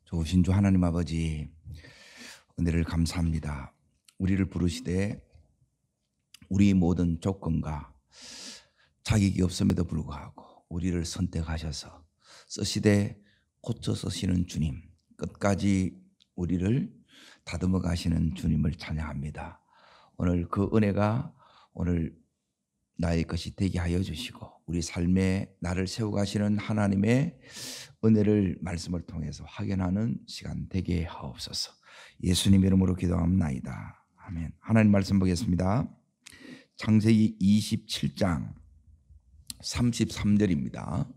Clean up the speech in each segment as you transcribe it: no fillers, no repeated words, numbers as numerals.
좋으신 주 하나님 아버지, 은혜를 감사합니다. 우리를 부르시되 우리 모든 조건과 자격이 없음에도 불구하고 우리를 선택하셔서 쓰시되 고쳐 쓰시는 주님, 끝까지 우리를 다듬어 가시는 주님을 찬양합니다. 오늘 그 은혜가 오늘 나의 것이 되게 하여 주시고 우리 삶에 나를 세워가시는 하나님의 은혜를 말씀을 통해서 확인하는 시간 되게 하옵소서. 예수님 이름으로 기도합나이다. 아멘. 하나님 말씀 보겠습니다. 창세기 27장 33절입니다.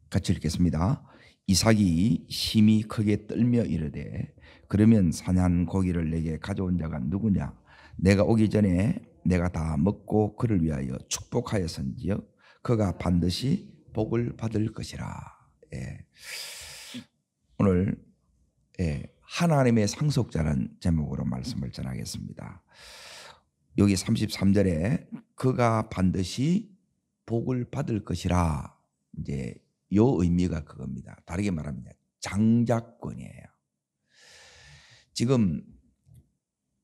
같이 읽겠습니다. 이삭이 심히 크게 떨며 이르되 그러면 사냥 고기를 내게 가져온 자가 누구냐? 내가 오기 전에 내가 다 먹고 그를 위하여 축복하였은지요 그가 반드시 복을 받을 것이라. 오늘 하나님의 상속자라는 제목으로 말씀을 전하겠습니다. 여기 33절에 그가 반드시 복을 받을 것이라, 이제 요 의미가 그겁니다. 다르게 말하면 장자권이에요. 지금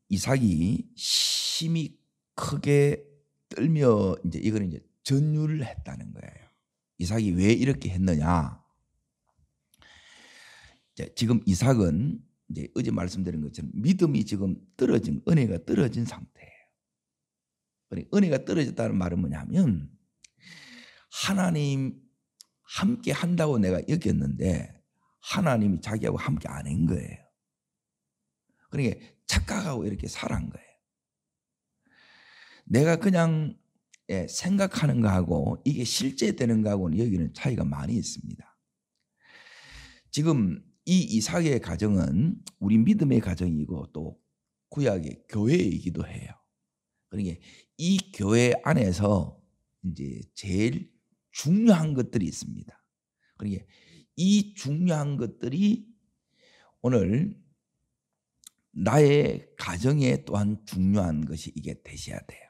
이삭이 심히 크게 떨며 이거는 전율을 했다는 거예요. 이삭이 왜 이렇게 했느냐? 지금 이삭은 어제 말씀드린 것처럼 믿음이 지금 떨어진, 은혜가 떨어진 상태예요. 은혜가 떨어졌다는 말은 뭐냐면 하나님 함께 한다고 내가 여겼는데 하나님이 자기하고 함께 안 한 거예요. 그러니까 착각하고 이렇게 살아간 거예요. 내가 그냥 생각하는 거하고 이게 실제 되는 거하고는 여기는 차이가 많이 있습니다. 지금 이 이삭의 가정은 우리 믿음의 가정이고 또 구약의 교회이기도 해요. 그러니까 이 교회 안에서 이제 제일 중요한 것들이 있습니다. 그러니까 이 중요한 것들이 오늘 나의 가정에 또한 중요한 것이 이게 되셔야 돼요.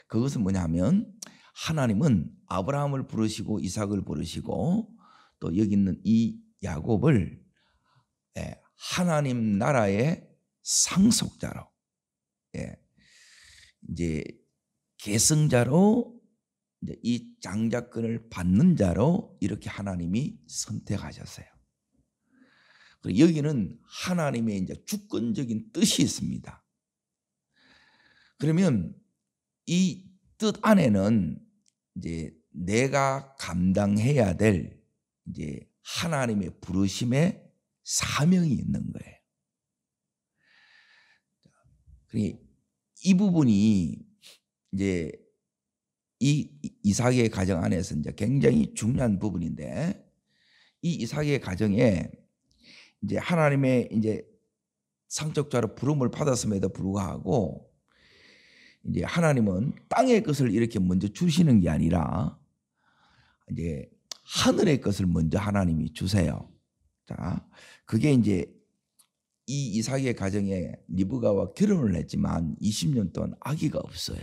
그것은 뭐냐면 하나님은 아브라함을 부르시고 이삭을 부르시고 또 여기 있는 이 야곱을 하나님 나라의 상속자로, 이제 계승자로, 이제 이 장자권을 받는 자로 이렇게 하나님이 선택하셨어요. 그리고 여기는 하나님의 이제 주권적인 뜻이 있습니다. 그러면 이 뜻 안에는 이제 내가 감당해야 될 이제 하나님의 부르심의 사명이 있는 거예요. 그러니까 이 부분이 이제 이 이삭의 가정 안에서 이제 굉장히 중요한 부분인데, 이 이삭의 가정에 이제 하나님의 이제 상속자로 부름을 받았음에도 불구하고 이제 하나님은 땅의 것을 이렇게 먼저 주시는 게 아니라 이제 하늘의 것을 먼저 하나님이 주세요. 자, 그게 이제 이 이삭의 가정에 리브가와 결혼을 했지만 20년 동안 아기가 없어요.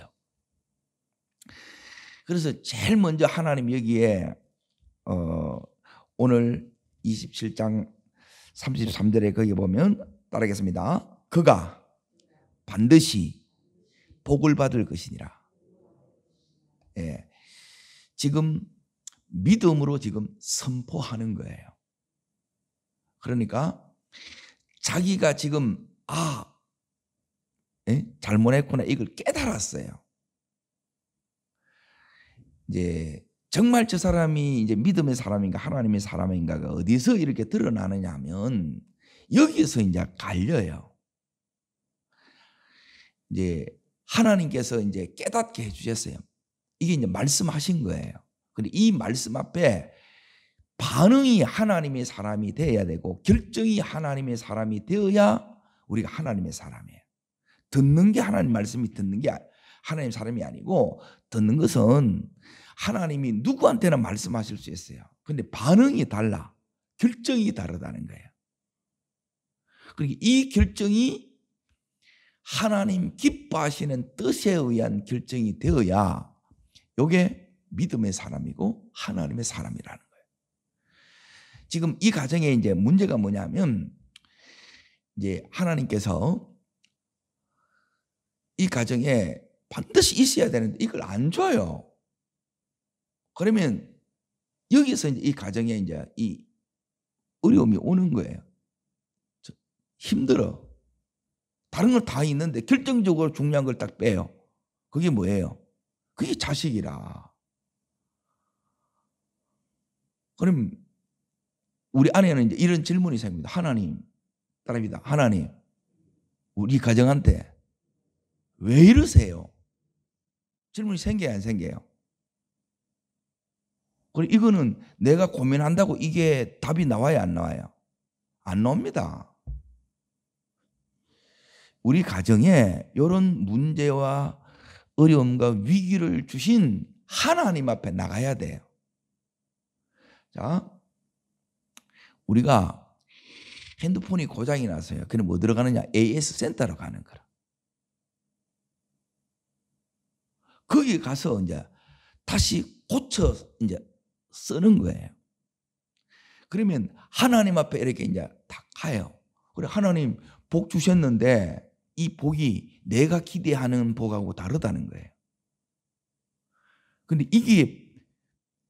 그래서 제일 먼저 하나님 여기에 오늘 27장 33절에 거기 보면 따르겠습니다. 그가 반드시 복을 받을 것이니라. 지금 믿음으로 지금 선포하는 거예요. 그러니까 자기가 지금 잘못했구나 이걸 깨달았어요. 이제 정말 저 사람이 이제 믿음의 사람인가 하나님의 사람인가가 어디서 이렇게 드러나느냐 하면 여기에서 이제 갈려요. 이제 하나님께서 이제 깨닫게 해주셨어요. 이게 이제 말씀하신 거예요. 근데 이 말씀 앞에 반응이 하나님의 사람이 되어야 되고 결정이 하나님의 사람이 되어야 우리가 하나님의 사람이에요. 듣는 게 하나님 말씀이 듣는 게 하나님 사람이 아니고, 듣는 것은 하나님이 누구한테나 말씀하실 수 있어요. 근데 반응이 달라. 결정이 다르다는 거예요. 그러니까 이 결정이 하나님 기뻐하시는 뜻에 의한 결정이 되어야 이게 믿음의 사람이고 하나님의 사람이라는 거예요. 지금 이 가정에 이제 문제가 뭐냐면 이제 하나님께서 이 가정에 반드시 있어야 되는데 이걸 안 줘요. 그러면 여기서 이제 이 가정에 이제 이 어려움이 오는 거예요. 힘들어. 다른 건 다 있는데 결정적으로 중요한 걸 딱 빼요. 그게 뭐예요? 그게 자식이라. 그럼 우리 안에는 이제 이런 질문이 생깁니다. 하나님, 따라합니다. 하나님, 우리 가정한테 왜 이러세요? 질문이 생겨야 안 생겨요? 그리고 이거는 내가 고민한다고 이게 답이 나와야 안 나와요? 안 나옵니다. 우리 가정에 이런 문제와 어려움과 위기를 주신 하나님 앞에 나가야 돼요. 자, 우리가 핸드폰이 고장이 났어요. 그럼 뭐 들어가느냐? AS 센터로 가는 거라. 거기 가서 이제 다시 고쳐 이제 쓰는 거예요. 그러면 하나님 앞에 이렇게 이제 딱 가요. 그래, 하나님 복 주셨는데 이 복이 내가 기대하는 복하고 다르다는 거예요. 근데 이게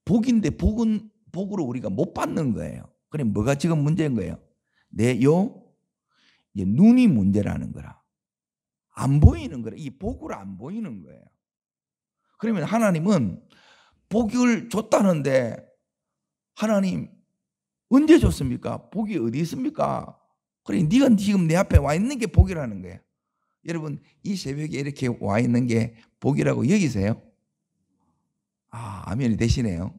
복인데 복으로 우리가 못 받는 거예요. 그럼 뭐가 지금 문제인 거예요? 내 눈이 문제라는 거라. 안 보이는 거라. 이 복으로 안 보이는 거예요. 그러면 하나님은 복을 줬다는데 하나님 언제 줬습니까? 복이 어디 있습니까? 그래, 네가 지금 내 앞에 와 있는 게 복이라는 거예요. 여러분, 이 새벽에 이렇게 와 있는 게 복이라고 여기세요? 아멘이 되시네요.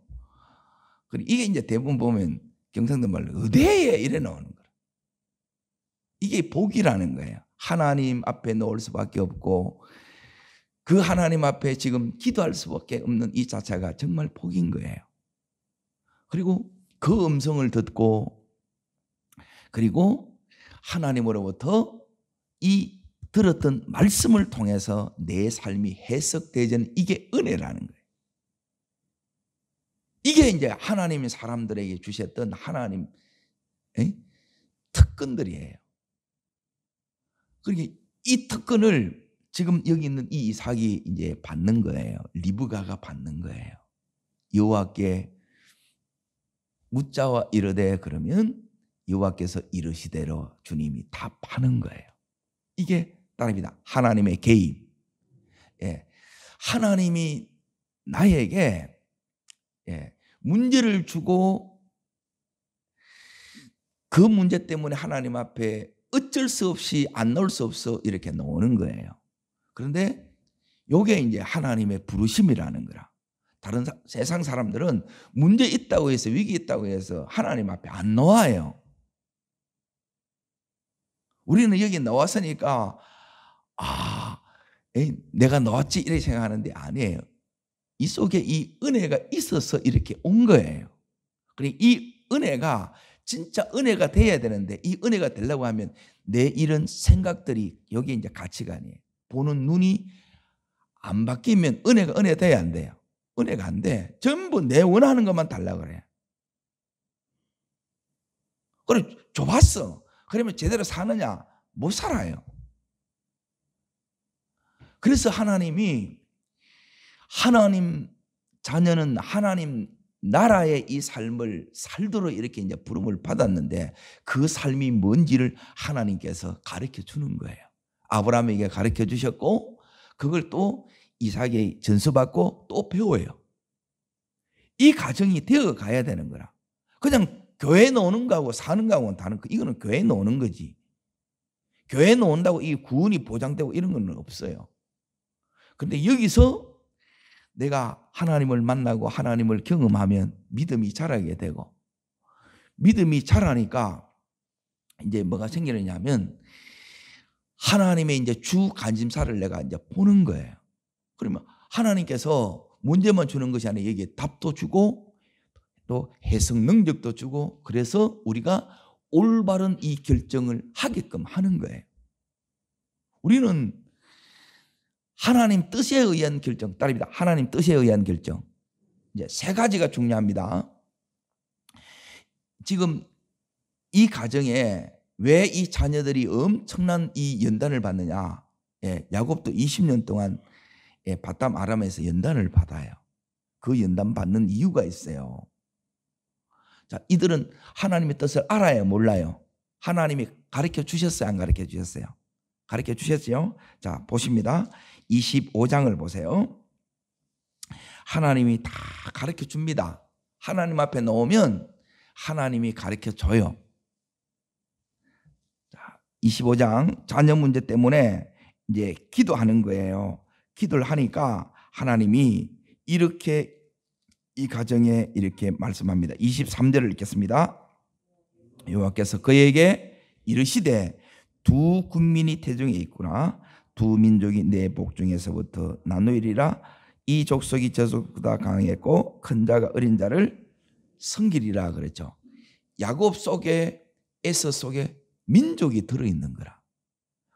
그래, 이게 이제 대부분 보면 경상도 말로 의대에 이래 나오는 거예요. 이게 복이라는 거예요. 하나님 앞에 놓을 수밖에 없고 그 하나님 앞에 지금 기도할 수밖에 없는 이 자체가 정말 복인 거예요. 그리고 그 음성을 듣고 그리고 하나님으로부터 이 들었던 말씀을 통해서 내 삶이 해석되는 이게 은혜라는 거예요. 이게 이제 하나님이 사람들에게 주셨던 하나님 특권들이에요. 그러니까 이 특권을 지금 여기 있는 이 이삭이 이제 받는 거예요. 리브가가 받는 거예요. 여호와께 묻자와 이르되 그러면 여호와께서 이르시대로 주님이 답하는 거예요. 이게 따릅니다. 하나님의 개입. 하나님이 나에게 문제를 주고 그 문제 때문에 하나님 앞에 어쩔 수 없이 안 나올 수 없어 이렇게 나오는 거예요. 그런데 이게 이제 하나님의 부르심이라는 거라. 다른 세상 사람들은 문제 있다고 해서 위기 있다고 해서 하나님 앞에 안 나와요. 우리는 여기 나왔으니까 내가 나왔지 이렇게 생각하는데 아니에요. 이 속에 이 은혜가 있어서 이렇게 온 거예요. 그리고 이 은혜가 진짜 은혜가 돼야 되는데 이 은혜가 되려고 하면 내 이런 생각들이 여기 이제 가치관이에요. 보는 눈이 안 바뀌면 은혜가 은혜 돼야 안 돼요. 은혜가 안 돼. 전부 내 원하는 것만 달라고 그래. 그래 좁았어. 그러면 제대로 사느냐? 못 살아요. 그래서 하나님 자녀는 하나님 나라의 이 삶을 살도록 이렇게 이제 부름을 받았는데 그 삶이 뭔지를 하나님께서 가르쳐 주는 거예요. 아브라함에게 가르쳐 주셨고 그걸 또 이삭에게 전수받고 또 배워요. 이 가정이 되어 가야 되는 거라. 그냥 교회 노는 거하고 사는 거하고는 다른 거. 이거는 교회 노는 거지. 교회 노는다고 이 구원이 보장되고 이런 건 없어요. 그런데 여기서 내가 하나님을 만나고 하나님을 경험하면 믿음이 자라게 되고 믿음이 자라니까 이제 뭐가 생기느냐면 하나님의 이제 주 관심사를 내가 이제 보는 거예요. 그러면 하나님께서 문제만 주는 것이 아니라 여기에 답도 주고 또 해석 능력도 주고 그래서 우리가 올바른 이 결정을 하게끔 하는 거예요. 우리는 하나님 뜻에 의한 결정. 따릅니다. 하나님 뜻에 의한 결정. 이제 세 가지가 중요합니다. 지금 이 가정에 왜 이 자녀들이 엄청난 이 연단을 받느냐? 야곱도 20년 동안 바담 아람에서 연단을 받아요. 그 연단 받는 이유가 있어요. 자, 이들은 하나님의 뜻을 알아요, 몰라요? 하나님이 가르쳐 주셨어요, 안 가르쳐 주셨어요? 가르쳐 주셨어요. 자, 보십니다. 25장을 보세요. 하나님이 다 가르쳐 줍니다. 하나님 앞에 놓으면 하나님이 가르쳐 줘요. 자, 25장 자녀 문제 때문에 이제 기도하는 거예요. 기도를 하니까 하나님이 이렇게 이 가정에 이렇게 말씀합니다. 23절을 읽겠습니다. 여호와께서 그에게 이르시되 두 군민이 태중에 있구나. 두 민족이 내 복중에서부터 나누리라. 이 족속이 저 족보다 강했고 큰 자가 어린 자를 섬기리라 그랬죠. 야곱 속에 에서 속에 민족이 들어있는 거라.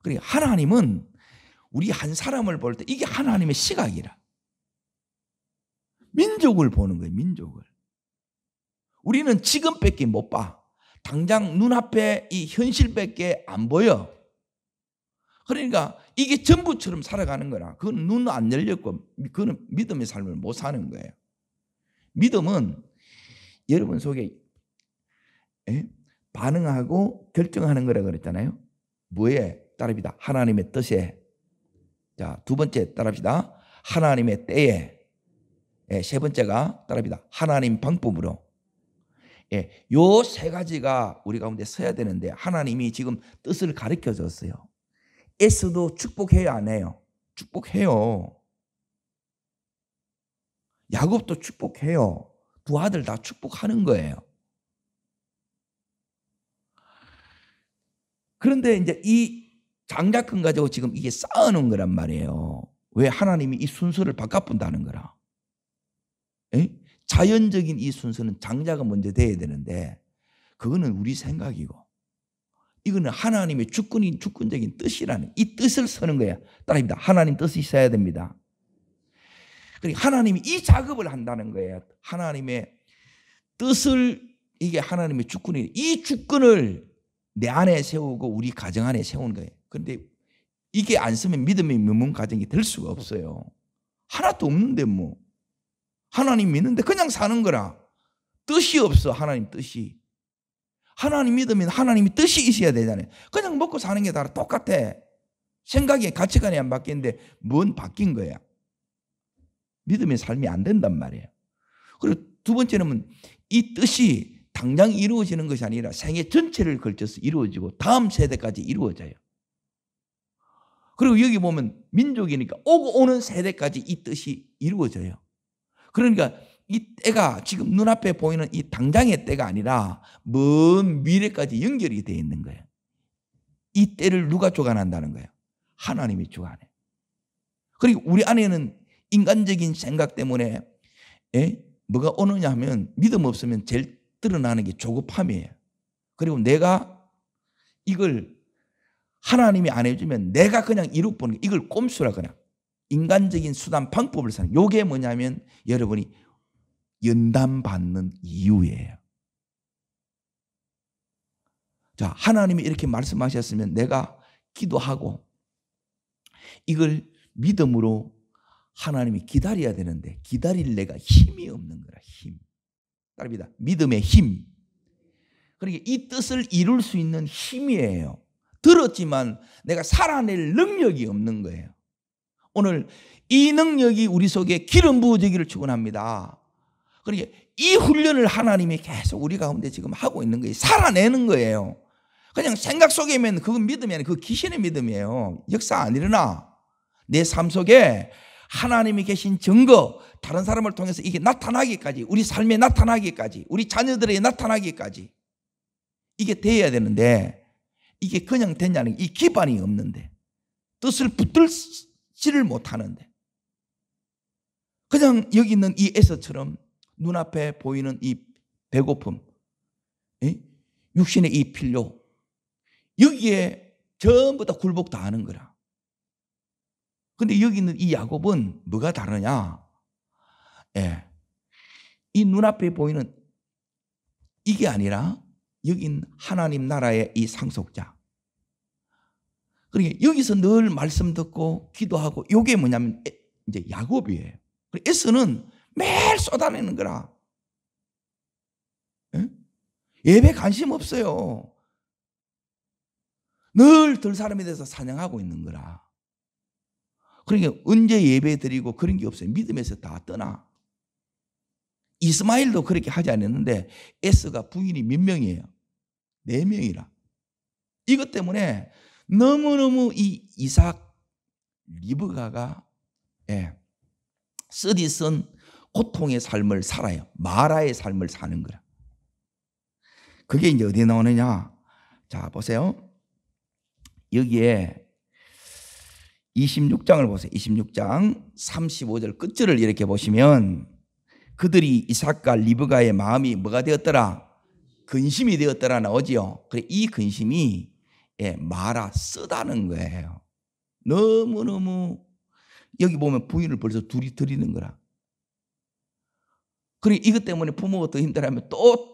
그러니까 하나님은 우리 한 사람을 볼 때 이게 하나님의 시각이라. 민족을 보는 거예요. 민족을. 우리는 지금밖에 못 봐. 당장 눈앞에 이 현실밖에 안 보여. 그러니까 이게 전부처럼 살아가는 거라. 그건 눈 안 열렸고 그거는 믿음의 삶을 못 사는 거예요. 믿음은 여러분 속에 반응하고 결정하는 거라 그랬잖아요. 뭐에 따릅니다. 하나님의 뜻에. 자, 두 번째 따릅니다. 하나님의 때에. 세 번째가 따릅니다. 하나님 방법으로. 요 세 가지가 우리 가운데 서야 되는데 하나님이 지금 뜻을 가르쳐 줬어요. 에서도 축복해요, 안 해요? 축복해요. 야곱도 축복해요. 두 아들 다 축복하는 거예요. 그런데 이제 이 장자권 가지고 지금 이게 싸우는 거란 말이에요. 왜 하나님이 이 순서를 바꿔본다는 거라. 자연적인 이 순서는 장자가 먼저 돼야 되는데 그거는 우리 생각이고 이거는 하나님의 주권적인 뜻이라는 이 뜻을 서는 거야. 따라합니다. 하나님 뜻이 있어야 됩니다. 그러니까 하나님이 이 작업을 한다는 거예요. 하나님의 뜻을 이게 하나님의 주권이 이 주권을 내 안에 세우고 우리 가정 안에 세우는 거예요. 그런데 이게 안 쓰면 믿음의 명문 가정이 될 수가 없어요. 하나도 없는데 뭐 하나님 믿는데 그냥 사는 거라. 뜻이 없어. 하나님 뜻이. 하나님 믿으면 하나님이 뜻이 있어야 되잖아요. 그냥 먹고 사는 게 다 똑같아. 생각이 가치관이 안 바뀌는데 뭔 바뀐 거야. 믿음의 삶이 안 된단 말이에요. 그리고 두 번째는 이 뜻이 당장 이루어지는 것이 아니라 생애 전체를 걸쳐서 이루어지고 다음 세대까지 이루어져요. 그리고 여기 보면 민족이니까 오고 오는 세대까지 이 뜻이 이루어져요. 그러니까 이 때가 지금 눈앞에 보이는 이 당장의 때가 아니라 먼 미래까지 연결이 되어 있는 거예요. 이 때를 누가 주관한다는 거예요? 하나님이 주관해. 그리고 우리 안에는 인간적인 생각 때문에 뭐가 오느냐 하면 믿음 없으면 제일 드러나는 게 조급함이에요. 그리고 내가 이걸 하나님이 안 해주면 내가 그냥 이룩보는 이걸 꼼수라 그냥 인간적인 수단 방법을 사는 이게 뭐냐면 여러분이 연단받는 이유예요. 자, 하나님이 이렇게 말씀하셨으면 내가 기도하고 이걸 믿음으로 하나님이 기다려야 되는데 기다릴 내가 힘이 없는 거라. 힘. 따릅니다. 믿음의 힘. 그러니까 이 뜻을 이룰 수 있는 힘이에요. 들었지만 내가 살아낼 능력이 없는 거예요. 오늘 이 능력이 우리 속에 기름 부어지기를 축원합니다. 그러니까 이 훈련을 하나님이 계속 우리 가운데 지금 하고 있는 거예요. 살아내는 거예요. 그냥 생각 속에면 그건 믿음이 아니라 그 귀신의 믿음이에요. 역사 안 일어나. 내 삶 속에 하나님이 계신 증거, 다른 사람을 통해서 이게 나타나기까지, 우리 삶에 나타나기까지, 우리 자녀들에게 나타나기까지 이게 돼야 되는데 이게 그냥 되냐는 이 기반이 없는데 뜻을 붙들지를 못하는데 그냥 여기 있는 이 에서처럼 눈앞에 보이는 이 배고픔, 육신의 이 필요 여기에 전부 다 굴복 다 하는 거라. 근데 여기 있는 이 야곱은 뭐가 다르냐? 예. 이 눈앞에 보이는 이게 아니라 여긴 하나님 나라의 이 상속자. 그러니까 여기서 늘 말씀 듣고 기도하고 이게 뭐냐면 이제 야곱이에요. 에서는 매일 쏟아내는 거라. 예? 예배 관심 없어요. 늘 들 사람에 대해서 사냥하고 있는 거라. 그러니까 언제 예배 드리고 그런 게 없어요. 믿음에서 다 떠나. 이스마엘도 그렇게 하지 않았는데 에서가 부인이 몇 명이에요? 4명이라. 이것 때문에 너무너무 이 이삭 리브가가 쓰디쓴 고통의 삶을 살아요. 마라의 삶을 사는 거라. 그게 이제 어디에 나오느냐? 자, 보세요. 여기에 26장을 보세요. 26장 35절 끝절을 이렇게 보시면 그들이 이삭과 리브가의 마음이 뭐가 되었더라? 근심이 되었더라 나오지요. 그래, 이 근심이 마라 쓰다는 거예요. 너무너무 여기 보면 부인을 벌써 둘이 드리는 거라. 그리고 이것 때문에 부모가 더 힘들어하면 또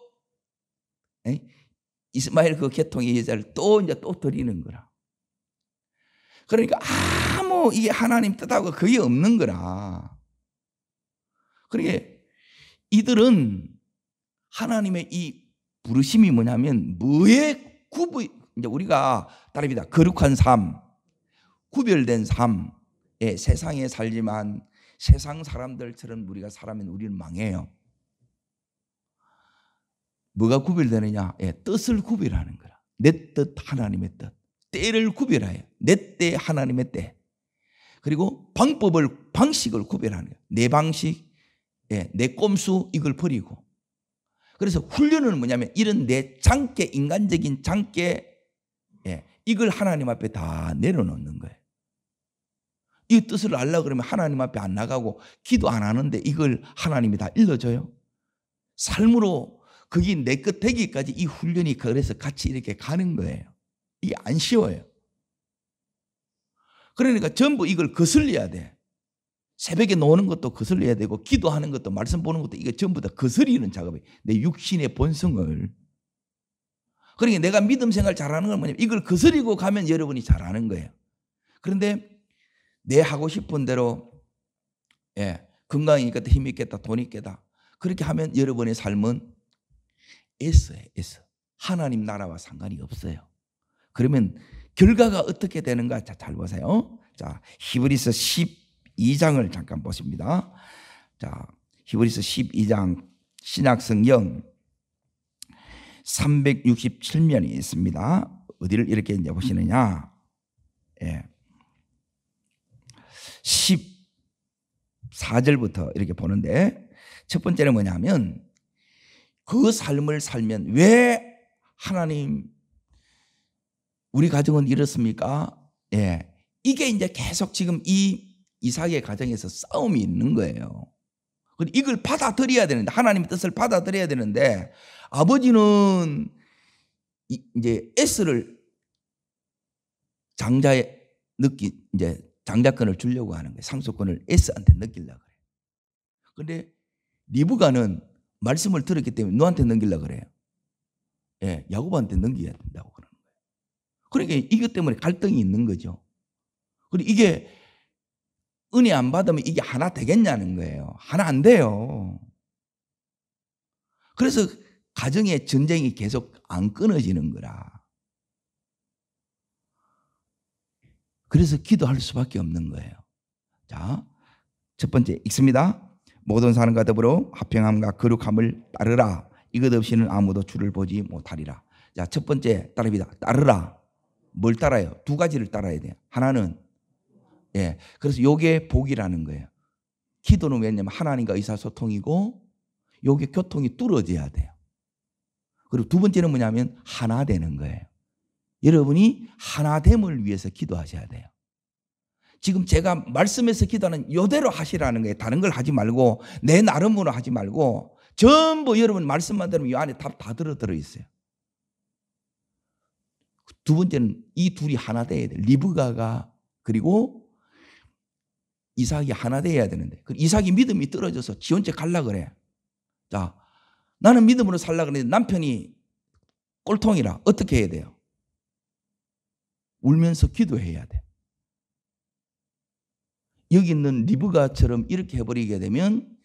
이스마엘 그 계통의 여자를 또 드리는 거라. 그러니까 아무 이게 하나님 뜻하고 그게 없는 거라. 그러니까 이들은 하나님의 이 부르심이 뭐냐면 뭐에 이제 우리가 따릅니다. 거룩한 삶, 구별된 삶, 세상에 살지만 세상 사람들처럼 우리가 살면 우리는 망해요. 뭐가 구별되느냐? 뜻을 구별하는 거라. 내 뜻, 하나님의 뜻. 때를 구별해요. 내 때, 하나님의 때. 그리고 방식을 구별하는 거예요. 내 방식, 내 꼼수 이걸 버리고. 그래서 훈련은 뭐냐면 이런 내 장깨, 인간적인 장깨, 이걸 하나님 앞에 다 내려놓는 거예요. 이 뜻을 알려고 그러면 하나님 앞에 안 나가고 기도 안 하는데 이걸 하나님이 다 일러줘요. 삶으로 그게 내 것 되기까지 이 훈련이 그래서 같이 이렇게 가는 거예요. 이게 안 쉬워요. 그러니까 전부 이걸 거슬려야 돼. 새벽에 노는 것도 거슬려야 되고 기도하는 것도 말씀 보는 것도 이게 전부 다 거스리는 작업이에요. 내 육신의 본성을. 그러니까 내가 믿음 생활 잘하는 건 뭐냐면 이걸 거스리고 가면 여러분이 잘하는 거예요. 그런데 내 하고 싶은 대로 건강이 있겠다, 힘이 있겠다, 돈이 있겠다 그렇게 하면 여러분의 삶은 애써요. 애써. 하나님 나라와 상관이 없어요. 그러면 결과가 어떻게 되는가? 자, 잘 보세요. 자, 히브리서 12장을 잠깐 보십니다. 자, 히브리서 12장 신약성경 367면이 있습니다. 어디를 이렇게 이제 보시느냐? 14절부터 이렇게 보는데 첫 번째는 뭐냐면 그 삶을 살면 왜 하나님 우리 가정은 이렇습니까? 이게 이제 계속 지금 이 이삭의 가정에서 싸움이 있는 거예요. 이걸 받아들여야 되는데 하나님의 뜻을 받아들여야 되는데 아버지는 이제 에스를 이제 장자권을 주려고 하는 거예요. 상속권을 에스한테 넘기려고 그래요. 그런데 리브가는 말씀을 들었기 때문에 너한테 넘기려고 그래요. 야곱한테 넘겨야 된다고 그러는 거예요. 그러니까 이것 때문에 갈등이 있는 거죠. 그리고 이게 은혜 안 받으면 이게 하나 되겠냐는 거예요. 하나 안 돼요. 그래서 가정의 전쟁이 계속 안 끊어지는 거라. 그래서 기도할 수밖에 없는 거예요. 자, 첫 번째 읽습니다. 모든 사람과 더불어 화평함과 거룩함을 따르라. 이것 없이는 아무도 주를 보지 못하리라. 자, 첫 번째 따릅니다. 따르라. 뭘 따라요? 두 가지를 따라야 돼요. 하나는 그래서 요게 복이라는 거예요. 기도는 왜냐면 하나님과 의사소통이고 요게 교통이 뚫어져야 돼요. 그리고 두 번째는 뭐냐면 하나 되는 거예요. 여러분이 하나됨을 위해서 기도하셔야 돼요. 지금 제가 말씀에서 기도하는 요대로 하시라는 거예요. 다른 걸 하지 말고 내 나름으로 하지 말고 전부 여러분 말씀만 들으면 이 안에 답 다 들어있어요. 두 번째는 이 둘이 하나 돼야 돼요. 리브가가 그리고 이삭이 하나 돼야 되는데 이삭이 믿음이 떨어져서 지 혼자 갈라 그래. 자, 나는 믿음으로 살라 그러는데 남편이 꼴통이라 어떻게 해야 돼요? 울면서 기도해야 돼. 여기 있는 리브가처럼 이렇게 해버리게 되면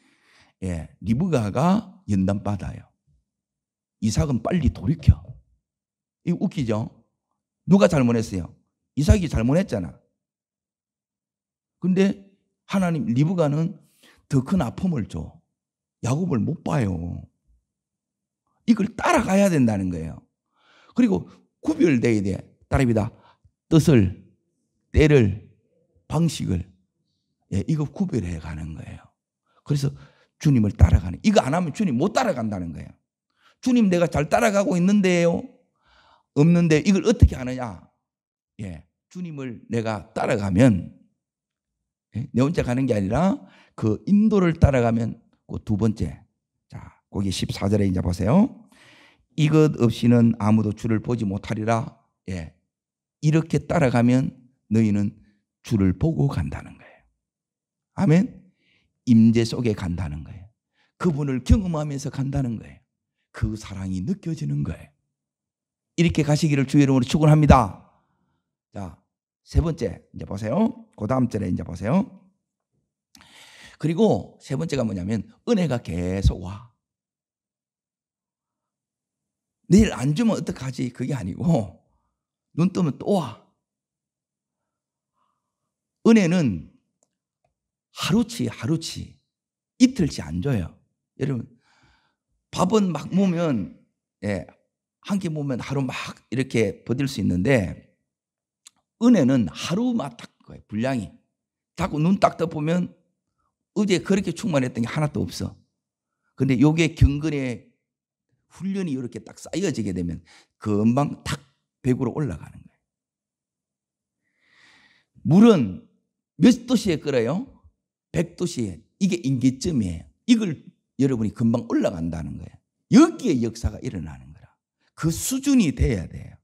리브가가 연단받아요. 이삭은 빨리 돌이켜. 이거 웃기죠? 누가 잘못했어요? 이삭이 잘못했잖아. 근데 하나님, 리브가는 더 큰 아픔을 줘. 야곱을 못 봐요. 이걸 따라가야 된다는 거예요. 그리고 구별돼야 돼. 따라합니다. 뜻을, 때를, 방식을. 이거 구별해 가는 거예요. 그래서 주님을 따라가는. 이거 안 하면 주님 못 따라간다는 거예요. 주님 내가 잘 따라가고 있는데요. 없는데 이걸 어떻게 하느냐. 주님을 내가 따라가면 내 혼자 가는 게 아니라 그 인도를 따라가면 그 두 번째. 자, 거기 14절에 이제 보세요. 이것 없이는 아무도 주를 보지 못하리라. 이렇게 따라가면 너희는 주를 보고 간다는 거예요. 아멘. 임재 속에 간다는 거예요. 그분을 경험하면서 간다는 거예요. 그 사랑이 느껴지는 거예요. 이렇게 가시기를 주의 이름으로 축원합니다. 자, 세 번째 이제 보세요. 그 다음 절에 이제 보세요. 그리고 세 번째가 뭐냐면 은혜가 계속 와. 내일 안 주면 어떡하지? 그게 아니고 눈 뜨면 또 와. 은혜는 하루치 이틀치 안 줘요. 여러분 밥은 막 모으면 한 끼 모으면 하루 막 이렇게 버틸 수 있는데 은혜는 하루만 딱 거예요. 분량이. 자꾸 눈 딱 떠보면 어제 그렇게 충만했던 게 하나도 없어. 근데 요게 경건의 훈련이 이렇게 딱 쌓여지게 되면 금방 탁 100으로 올라가는 거예요. 물은 몇 도시에 끓어요? 100도시에. 이게 임계점이에요. 이걸 여러분이 금방 올라간다는 거예요. 여기에 역사가 일어나는 거라. 그 수준이 돼야 돼요.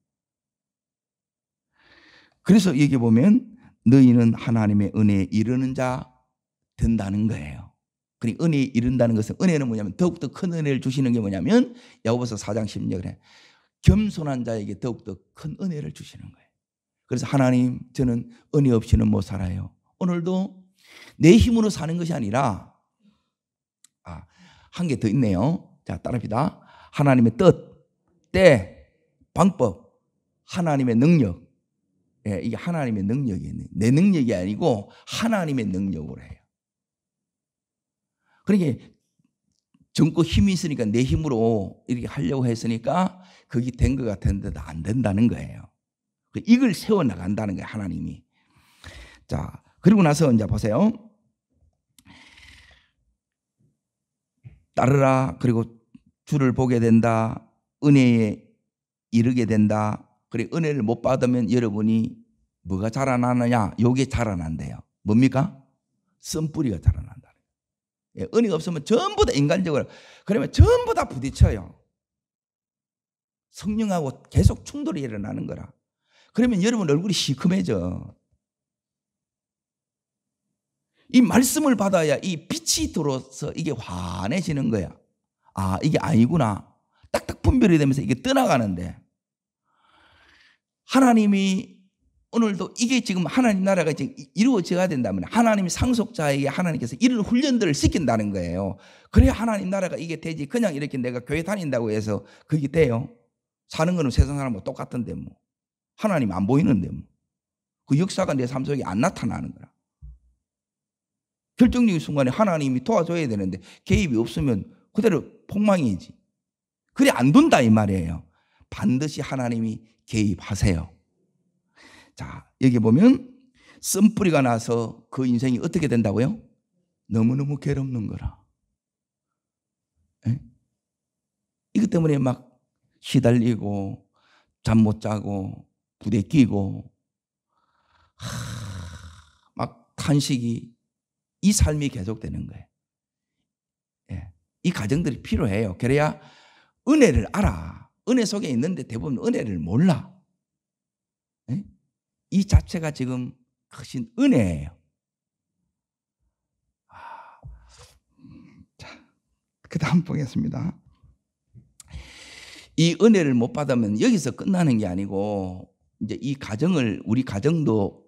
그래서 여기 보면 너희는 하나님의 은혜에 이르는 자 된다는 거예요. 그러니까 은혜에 이른다는 것은 은혜는 뭐냐면 더욱더 큰 은혜를 주시는 게 뭐냐면 야고보서 4장 16절에 겸손한 자에게 더욱더 큰 은혜를 주시는 거예요. 그래서 하나님 저는 은혜 없이는 못 살아요. 오늘도 내 힘으로 사는 것이 아니라 한 개 더 있네요. 자, 따라합니다. 하나님의 뜻, 때, 방법, 하나님의 능력. 이게 하나님의 능력이 있네. 내 능력이 아니고 하나님의 능력으로 해요. 그러니까 정껏 힘이 있으니까 내 힘으로 이렇게 하려고 했으니까 그게 된 것 같았는데도 안 된다는 거예요. 이걸 세워나간다는 거예요, 하나님이. 자, 그리고 나서 이제 보세요. 따르라. 그리고 주를 보게 된다. 은혜에 이르게 된다. 그리고 은혜를 못 받으면 여러분이 뭐가 자라나느냐? 요게 자라난대요. 뭡니까? 씀뿌리가 자라난다. 은혜가 없으면 전부 다 인간적으로, 그러면 전부 다 부딪혀요. 성령하고 계속 충돌이 일어나는 거라. 그러면 여러분 얼굴이 시커매져. 이 말씀을 받아야 이 빛이 들어서 이게 환해지는 거야. 이게 아니구나. 딱딱 분별이 되면서 이게 떠나가는데 하나님이 오늘도 이게 지금 하나님 나라가 지금 이루어져야 된다면 하나님이 상속자에게 하나님께서 이런 훈련들을 시킨다는 거예요. 그래야 하나님 나라가 이게 되지. 그냥 이렇게 내가 교회 다닌다고 해서 그게 돼요? 사는 거는 세상 사람하고 똑같은데 뭐. 하나님 안 보이는데 뭐. 그 역사가 내 삶 속에 안 나타나는 거라. 결정적인 순간에 하나님이 도와줘야 되는데 개입이 없으면 그대로 폭망이지. 그래 안 된다 이 말이에요. 반드시 하나님이 개입하세요. 자, 여기 보면 쓴뿌리가 나서 그 인생이 어떻게 된다고요? 너무너무 괴롭는 거라. 이것 때문에 막 시달리고 잠 못 자고 부대 끼고 막 탄식이 이 삶이 계속되는 거예요. 이 과정들이 필요해요. 그래야 은혜를 알아. 은혜 속에 있는데 대부분 은혜를 몰라. 이 자체가 지금 크신 은혜예요. 한번 보겠습니다. 이 은혜를 못 받으면 여기서 끝나는 게 아니고 이제 이 가정을 우리 가정도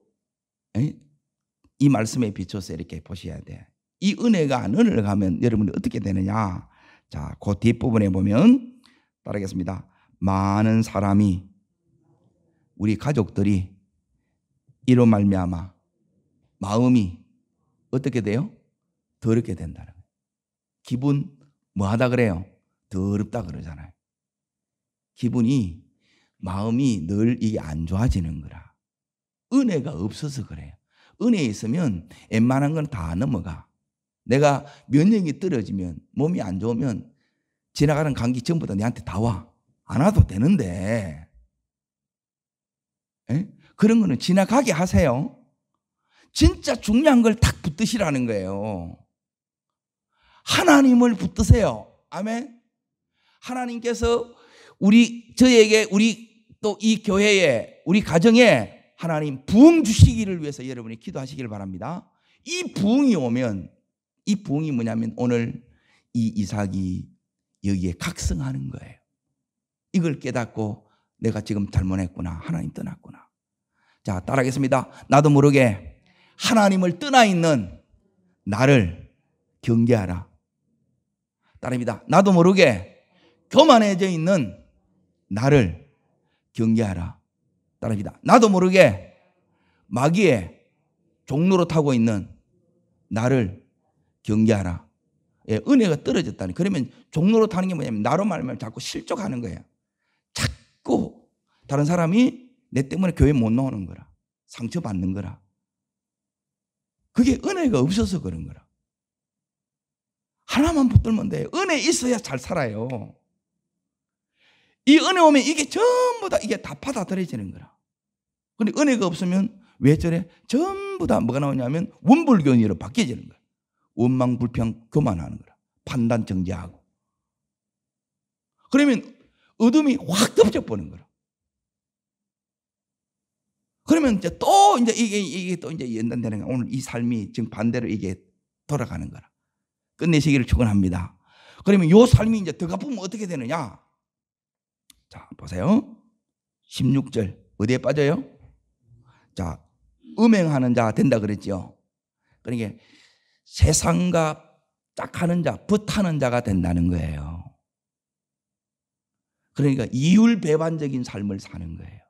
이 말씀에 비춰서 이렇게 보셔야 돼. 이 은혜가 안 흘러가면 여러분이 어떻게 되느냐? 자, 그 뒷부분에 보면 따르겠습니다. 많은 사람이 우리 가족들이 이로 말미암아 마음이 어떻게 돼요? 더럽게 된다는 거예요. 기분 뭐하다 그래요? 더럽다 그러잖아요. 기분이 마음이 늘 이게 안 좋아지는 거라. 은혜가 없어서 그래요. 은혜 있으면 웬만한 건 다 넘어가. 내가 면역이 떨어지면 몸이 안 좋으면 지나가는 감기 전부 다 내한테 다 와. 안 와도 되는데 그런 거는 지나가게 하세요. 진짜 중요한 걸 딱 붙드시라는 거예요. 하나님을 붙드세요. 아멘. 하나님께서 저에게 우리 또 이 교회에 우리 가정에 하나님 부흥 주시기를 위해서 여러분이 기도하시길 바랍니다. 이 부흥이 오면 이 부흥이 뭐냐면 오늘 이 이삭이 여기에 각성하는 거예요. 이걸 깨닫고 내가 지금 잘못했구나. 하나님 떠났구나. 자, 따라하겠습니다. 나도 모르게 하나님을 떠나 있는 나를 경계하라. 따라합니다. 나도 모르게 교만해져 있는 나를 경계하라. 따라합니다. 나도 모르게 마귀의 종로로 타고 있는 나를 경계하라. 예, 은혜가 떨어졌다니. 그러면 종로로 타는 게 뭐냐면 나로 말하면 자꾸 실족하는 거예요. 자꾸 다른 사람이 내 때문에 교회 못 나오는 거라. 상처받는 거라. 그게 은혜가 없어서 그런 거라. 하나만 붙들면 돼요. 은혜 있어야 잘 살아요. 이 은혜 오면 이게 전부 다 이게 다 받아들여지는 거라. 근데 은혜가 없으면 왜 저래? 전부 다 뭐가 나오냐면 원불교인으로 바뀌어지는 거야. 원망, 불평, 교만하는 거라. 판단, 정죄하고. 그러면 어둠이 확 덮쳐버리는 거라. 그러면 이제 또 이게 또 이제 연단되는 거야. 오늘 이 삶이 지금 반대로 이게 돌아가는 거라. 끝내시기를 축원합니다. 그러면 이 삶이 이제 더 갚으면 어떻게 되느냐? 자, 보세요. 16절 어디에 빠져요? 자, 음행하는 자 된다 그랬죠. 그러니까 세상과 짝하는 자, 붙하는 자가 된다는 거예요. 그러니까 이율배반적인 삶을 사는 거예요.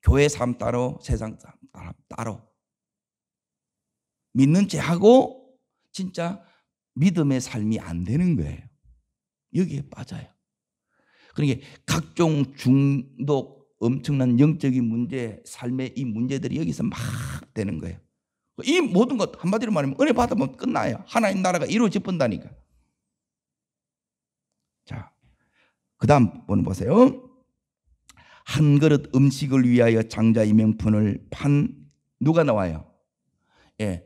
교회 삶 따로, 세상 삶 따로. 믿는 체 하고 진짜 믿음의 삶이 안 되는 거예요. 여기에 빠져요. 그러니까 각종 중독, 엄청난 영적인 문제, 삶의 이 문제들이 여기서 막 되는 거예요. 이 모든 것 한마디로 말하면 은혜 받으면 끝나요. 하나님 나라가 이루어져 본다니까. 자, 그 다음 보세요. 한 그릇 음식을 위하여 장자의 명분을 판 누가 나와요? 예,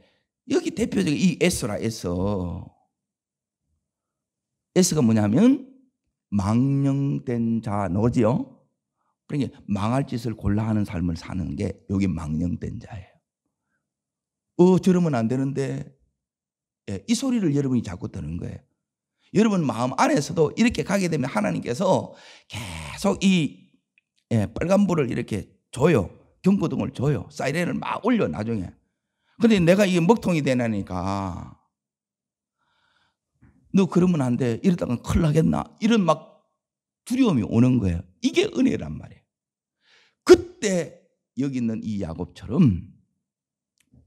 여기 대표적인 이 에스라 에스가 뭐냐면 망령된 자 너지요. 그러니까 망할 짓을 골라 하는 삶을 사는 게 여기 망령된 자예요. 저러면 안 되는데. 예, 이 소리를 여러분이 자꾸 듣는 거예요. 여러분 마음 안에서도 이렇게 가게 되면 하나님께서 계속 이 빨간불을 이렇게 줘요. 경고등을 줘요. 사이렌을 막 올려 나중에. 근데 내가 이게 먹통이 되나니까 너 그러면 안 돼. 이러다가 큰일 나겠나. 이런 막 두려움이 오는 거예요. 이게 은혜란 말이에요. 그때 여기 있는 이 야곱처럼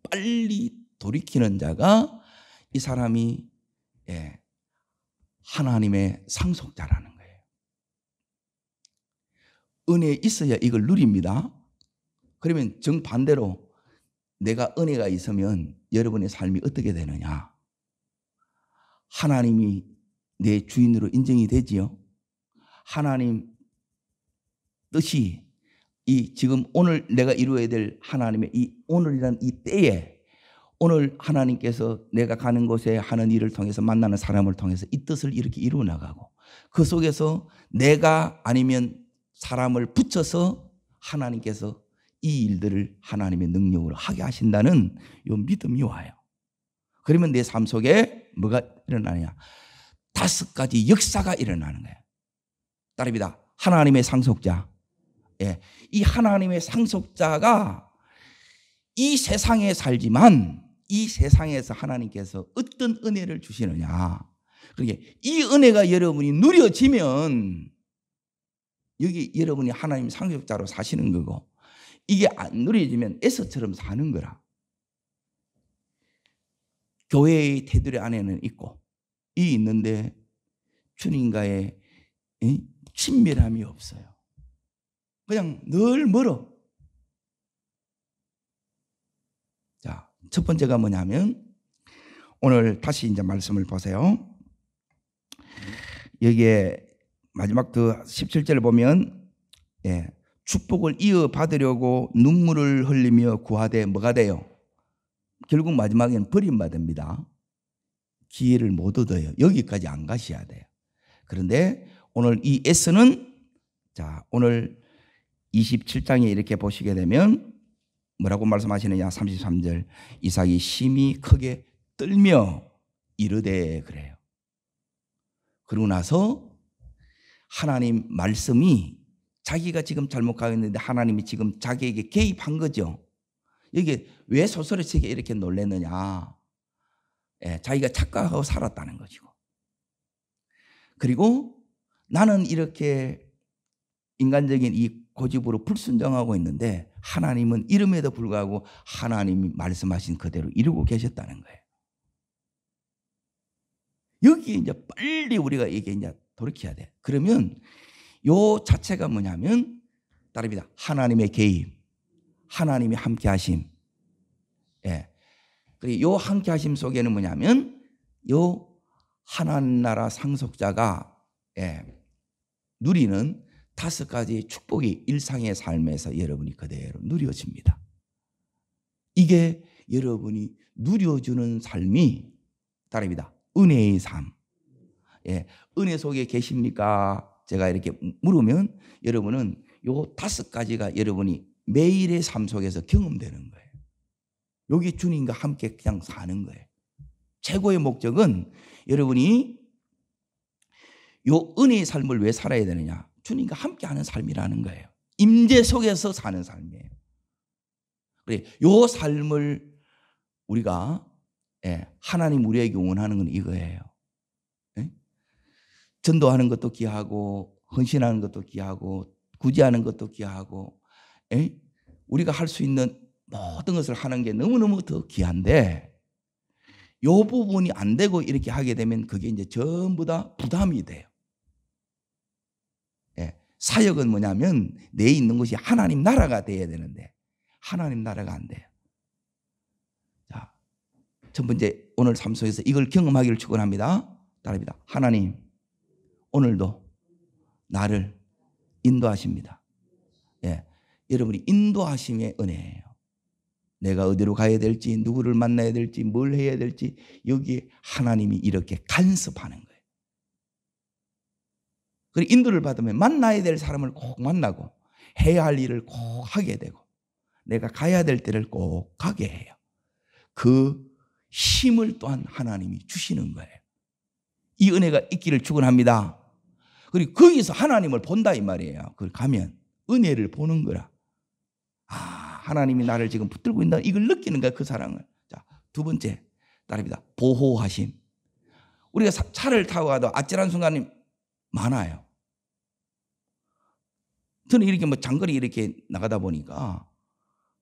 빨리 돌이키는 자가 이 사람이 하나님의 상속자라는 거예요. 은혜 있어야 이걸 누립니다. 그러면 정반대로 내가 은혜가 있으면 여러분의 삶이 어떻게 되느냐? 하나님이 내 주인으로 인정이 되지요. 하나님 뜻이 이 지금 오늘 내가 이루어야 될 하나님의 이 오늘이라는 이 때에 오늘 하나님께서 내가 가는 곳에 하는 일을 통해서 만나는 사람을 통해서 이 뜻을 이렇게 이루어 나가고 그 속에서 내가 아니면 사람을 붙여서 하나님께서 이 일들을 하나님의 능력으로 하게 하신다는 이 믿음이 와요. 그러면 내 삶 속에 뭐가 일어나냐? 5가지 역사가 일어나는 거예요. 따릅니다. 하나님의 상속자. 예, 이 하나님의 상속자가 이 세상에 살지만 이 세상에서 하나님께서 어떤 은혜를 주시느냐. 그러니까 이 은혜가 여러분이 누려지면 여기 여러분이 하나님 상속자로 사시는 거고, 이게 안 누려지면 에서처럼 사는 거라. 교회의 테두리 안에는 있고 이 있는데 주님과의 친밀함이 없어요. 그냥 늘 멀어. 자, 첫 번째가 뭐냐면 오늘 다시 이제 말씀을 보세요. 여기에 마지막 그 17절을 보면 축복을 이어받으려고 눈물을 흘리며 구하되 뭐가 돼요? 결국 마지막에는 버림받습니다. 기회를 못 얻어요. 여기까지 안 가셔야 돼요. 그런데 오늘 이 S는, 자, 오늘 27장에 이렇게 보시게 되면 뭐라고 말씀하시느냐. 33절, 이삭이 심히 크게 떨며 이르되, 그래요. 그러고 나서 하나님 말씀이 자기가 지금 잘못 가고 있는데 하나님이 지금 자기에게 개입한 거죠. 이게 왜 소설의 책에 이렇게 놀랐느냐. 자기가 착각하고 살았다는 것이고, 그리고 나는 이렇게 인간적인 이 고집으로 불순종하고 있는데 하나님은 이름에도 불구하고 하나님이 말씀하신 그대로 이루고 계셨다는 거예요. 여기에 이제 빨리 우리가 이게 이제 돌이켜야 돼. 그러면 요 자체가 뭐냐면 따릅니다. 하나님의 개입, 하나님이 함께 하심. 그리고 요 함께 하심 속에는 뭐냐면 요 하나님 나라 상속자가 누리는 5가지의 축복이 일상의 삶에서 여러분이 그대로 누려집니다. 이게 여러분이 누려주는 삶이 따릅니다. 은혜의 삶. 은혜 속에 계십니까? 제가 이렇게 물으면 여러분은 요 5가지가 여러분이 매일의 삶 속에서 경험되는 거예요. 여기 주님과 함께 그냥 사는 거예요. 최고의 목적은 여러분이 요 은혜의 삶을 왜 살아야 되느냐? 주님과 함께 하는 삶이라는 거예요. 임재 속에서 사는 삶이에요. 그래, 요 삶을 우리가 하나님 우리에게 원하는 건 이거예요. 전도하는 것도 귀하고 헌신하는 것도 귀하고 구제하는 것도 귀하고 우리가 할 수 있는 모든 것을 하는 게 너무너무 더 귀한데 요 부분이 안 되고 이렇게 하게 되면 그게 이제 전부 다 부담이 돼요. 사역은 뭐냐면 내 있는 것이 하나님 나라가 돼야 되는데 하나님 나라가 안 돼요. 자, 첫 번째 오늘 삶 속에서 이걸 경험하기를 축원합니다. 따릅니다. 하나님 오늘도 나를 인도하십니다. 여러분이 인도하심의 은혜예요. 내가 어디로 가야 될지, 누구를 만나야 될지, 뭘 해야 될지 여기에 하나님이 이렇게 간섭하는 거예요. 그리고 인도를 받으면 만나야 될 사람을 꼭 만나고 해야 할 일을 꼭 하게 되고 내가 가야 될 때를 꼭 가게 해요. 그 힘을 또한 하나님이 주시는 거예요. 이 은혜가 있기를 축원합니다. 그리고 거기서 하나님을 본다 이 말이에요. 그걸 가면 은혜를 보는 거라. 하나님이 나를 지금 붙들고 있다. 이걸 느끼는 거야, 그 사랑을. 자, 두 번째 따릅니다. 보호하심. 우리가 차를 타고 가도 아찔한 순간이 많아요. 저는 이렇게 뭐 장거리 이렇게 나가다 보니까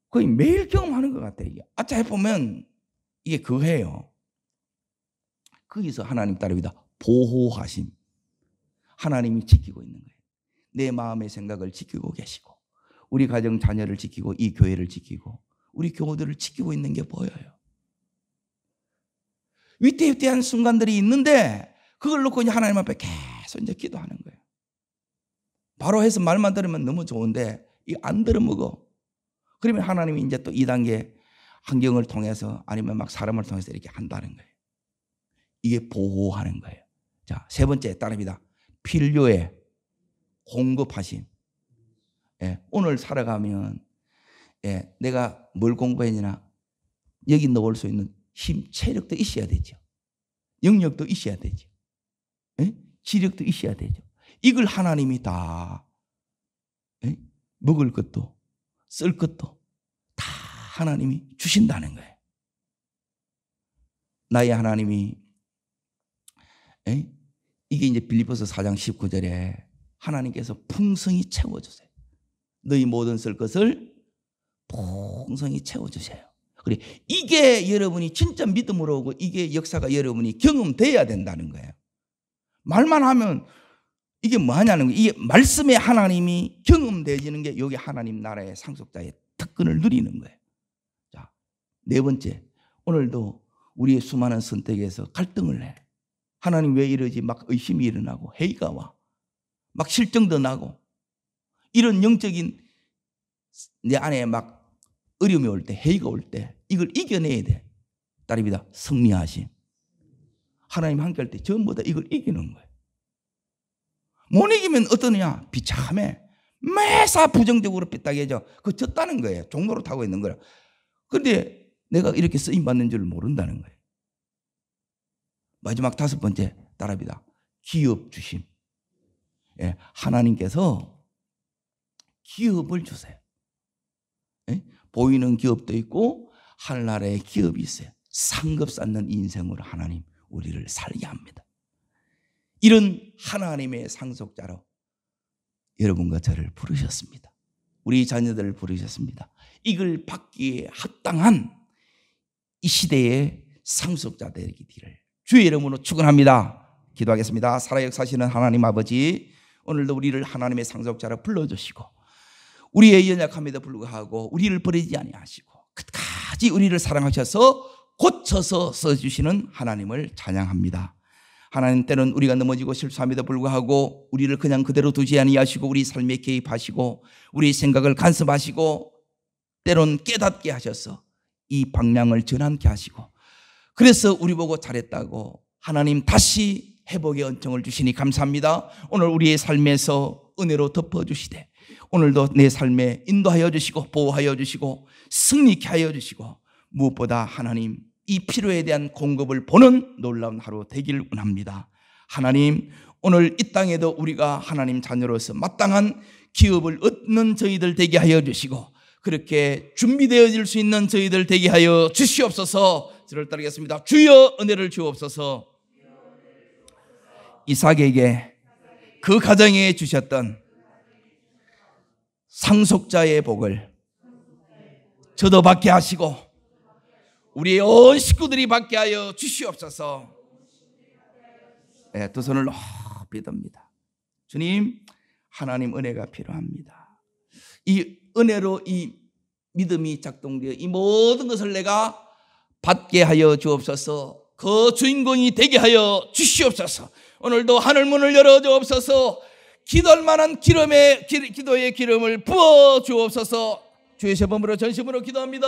거의 매일 경험하는 것 같아요. 아차 해보면 이게 그거예요. 거기서 하나님 따릅니다. 보호하심. 하나님이 지키고 있는 거예요. 내 마음의 생각을 지키고 계시고 우리 가정 자녀를 지키고 이 교회를 지키고 우리 교우들을 지키고 있는 게 보여요. 위태위태한 순간들이 있는데 그걸 놓고 이제 하나님 앞에 계속 이제 기도하는 거예요. 바로 해서 말만 들으면 너무 좋은데 이 안 들어먹어. 그러면 하나님이 이제 또 2단계 환경을 통해서 아니면 막 사람을 통해서 이렇게 한다는 거예요. 이게 보호하는 거예요. 자, 세 번째 따릅니다. 필요에 공급하심. 오늘 살아가면 내가 뭘 공부했냐 여기 넣을 수 있는 힘, 체력도 있어야 되죠. 영역도 있어야 되죠. 지력도 있어야 되죠. 이걸 하나님이 다 먹을 것도 쓸 것도 다 하나님이 주신다는 거예요. 나의 하나님이 이게 이제 빌립보서 4장 19절에 하나님께서 풍성히 채워주세요. 너희 모든 쓸 것을 풍성히 채워주세요. 그래, 이게 여러분이 진짜 믿음으로 오고 이게 역사가 여러분이 경험돼야 된다는 거예요. 말만 하면 이게 뭐하냐는 거예요. 이게 말씀의 하나님이 경험되어지는 게 여기 하나님 나라의 상속자의 특권을 누리는 거예요. 자, 네 번째, 오늘도 우리의 수많은 선택에서 갈등을 해. 하나님 왜 이러지? 막 의심이 일어나고 회의가 와. 막 실정도 나고 이런 영적인 내 안에 막 어려움이 올 때, 회의가 올 때 이걸 이겨내야 돼. 딸입니다. 승리하심. 하나님 함께 할 때 전부 다 이걸 이기는 거예요. 못 이기면 어떠냐? 비참해. 매사 부정적으로 삐딱해져. 그거 졌다는 거예요. 종로로 타고 있는 거야. 그런데 내가 이렇게 쓰임받는 줄 모른다는 거예요. 마지막 다섯 번째, 딸입니다. 기업 주심. 예, 하나님께서 기업을 주세요. 예? 보이는 기업도 있고 하늘나라의 기업이 있어요. 상급 쌓는 인생으로 하나님 우리를 살게 합니다. 이런 하나님의 상속자로 여러분과 저를 부르셨습니다. 우리 자녀들을 부르셨습니다. 이걸 받기에 합당한 이 시대의 상속자 되기를 주의 이름으로 축원합니다. 기도하겠습니다. 살아 역사하시는 하나님 아버지, 오늘도 우리를 하나님의 상속자로 불러주시고 우리의 연약함에도 불구하고 우리를 버리지 아니하시고 끝까지 우리를 사랑하셔서 고쳐서 써주시는 하나님을 찬양합니다. 하나님, 때는 우리가 넘어지고 실수함에도 불구하고 우리를 그냥 그대로 두지 아니하시고 우리 삶에 개입하시고 우리 생각을 간섭하시고 때론 깨닫게 하셔서 이 방향을 전환케 하시고 그래서 우리 보고 잘했다고 하나님 다시 회복의恩寵을 주시니 감사합니다. 오늘 우리의 삶에서 은혜로 덮어주시되 오늘도 내 삶에 인도하여 주시고 보호하여 주시고 승리케 하여 주시고 무엇보다 하나님 이 필요에 대한 공급을 보는 놀라운 하루 되길 원합니다. 하나님, 오늘 이 땅에도 우리가 하나님 자녀로서 마땅한 기업을 얻는 저희들 되게 하여 주시고 그렇게 준비되어질 수 있는 저희들 되게 하여 주시옵소서. 저를 따르겠습니다. 주여 은혜를 주옵소서. 이삭에게 그 가정에 주셨던 상속자의 복을 저도 받게 하시고 우리의 온 식구들이 받게 하여 주시옵소서. 네, 두 손을 높이 듭니다. 주님, 하나님 은혜가 필요합니다. 이 은혜로 이 믿음이 작동되어 이 모든 것을 내가 받게 하여 주옵소서. 그 주인공이 되게 하여 주시옵소서. 오늘도 하늘문을 열어 주옵소서. 기도할 만한 기도의 기름을 부어 주옵소서. 주의 제범으로 전심으로 기도합니다.